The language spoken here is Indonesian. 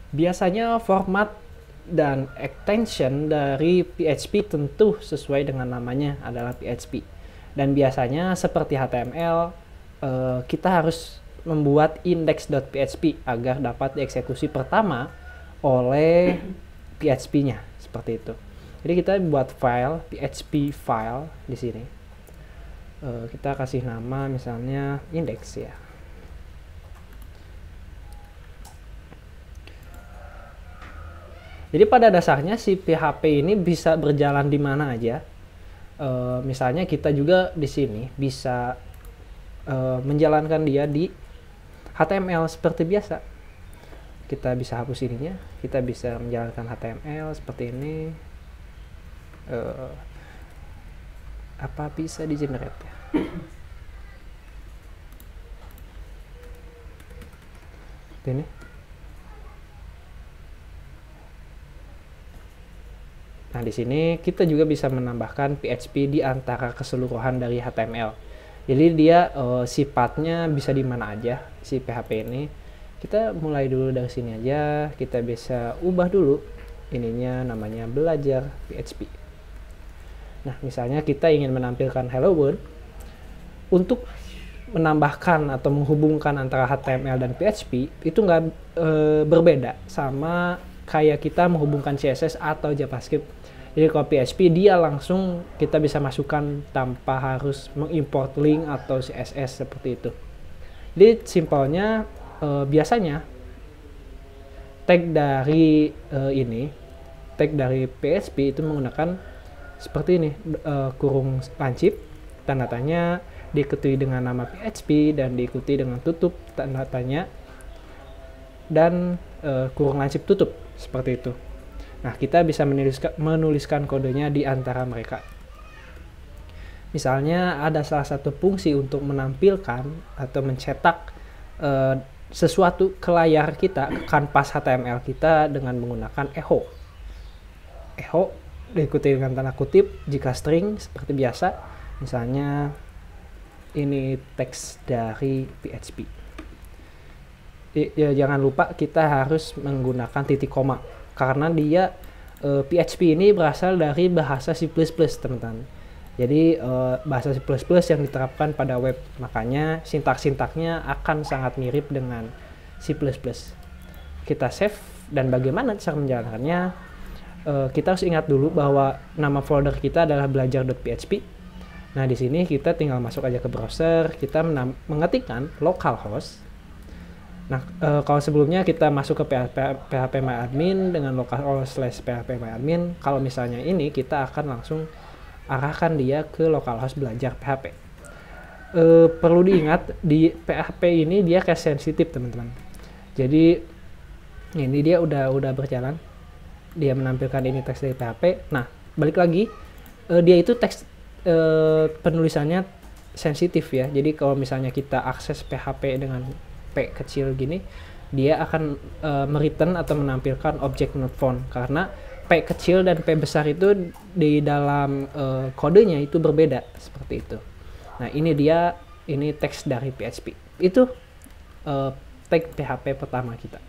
Biasanya format dan extension dari PHP tentu sesuai dengan namanya adalah PHP. Dan biasanya seperti HTML, kita harus membuat index.php agar dapat dieksekusi pertama oleh PHP-nya, seperti itu. Jadi kita buat file PHP file di sini. Kita kasih nama misalnya index ya. Jadi pada dasarnya si PHP ini bisa berjalan di mana aja. Misalnya kita juga di sini bisa menjalankan dia di HTML seperti biasa. Kita bisa hapus ininya, kita bisa menjalankan HTML seperti ini. Apa bisa di generate ya? Ini. Nah, di sini kita juga bisa menambahkan PHP di antara keseluruhan dari HTML. Jadi dia sifatnya bisa di mana aja si PHP ini. Kita mulai dulu dari sini aja. Kita bisa ubah dulu ininya, namanya belajar PHP. Nah, misalnya kita ingin menampilkan hello world. Untuk menambahkan atau menghubungkan antara HTML dan PHP itu nggak berbeda sama kayak kita menghubungkan CSS atau JavaScript. Jadi kalau PHP dia langsung kita bisa masukkan tanpa harus mengimport link atau CSS seperti itu. Jadi simpelnya biasanya tag dari tag dari PHP itu menggunakan seperti ini, kurung lancip, tanda tanya, diikuti dengan nama PHP dan diikuti dengan tutup tanda tanya dan kurung lancip tutup seperti itu. Nah, kita bisa menuliskan kodenya di antara mereka. Misalnya ada salah satu fungsi untuk menampilkan atau mencetak sesuatu ke layar kita, ke kanvas HTML kita dengan menggunakan echo. Echo diikuti dengan tanda kutip jika string seperti biasa. Misalnya ini teks dari PHP. Ya, jangan lupa kita harus menggunakan titik koma karena dia PHP ini berasal dari bahasa C++, teman-teman. Jadi bahasa C++ yang diterapkan pada web, makanya sintak-sintaknya akan sangat mirip dengan C++. Kita save, dan bagaimana cara menjalankannya? Kita harus ingat dulu bahwa nama folder kita adalah belajar.php. Nah, di sini kita tinggal masuk aja ke browser, kita mengetikkan localhost. Nah, kalau sebelumnya kita masuk ke phpMyAdmin dengan localhost/phpMyAdmin, kalau misalnya ini kita akan langsung arahkan dia ke localhost belajar PHP. Perlu diingat di PHP ini dia case sensitif, teman-teman. Jadi ini dia udah berjalan, dia menampilkan ini teks dari PHP. Nah, balik lagi, dia itu teks penulisannya sensitif ya. Jadi kalau misalnya kita akses PHP dengan P kecil gini, dia akan mereturn atau menampilkan object not found karena P kecil dan P besar itu di dalam kodenya itu berbeda seperti itu. Nah, ini teks dari PHP. Itu tag PHP pertama kita.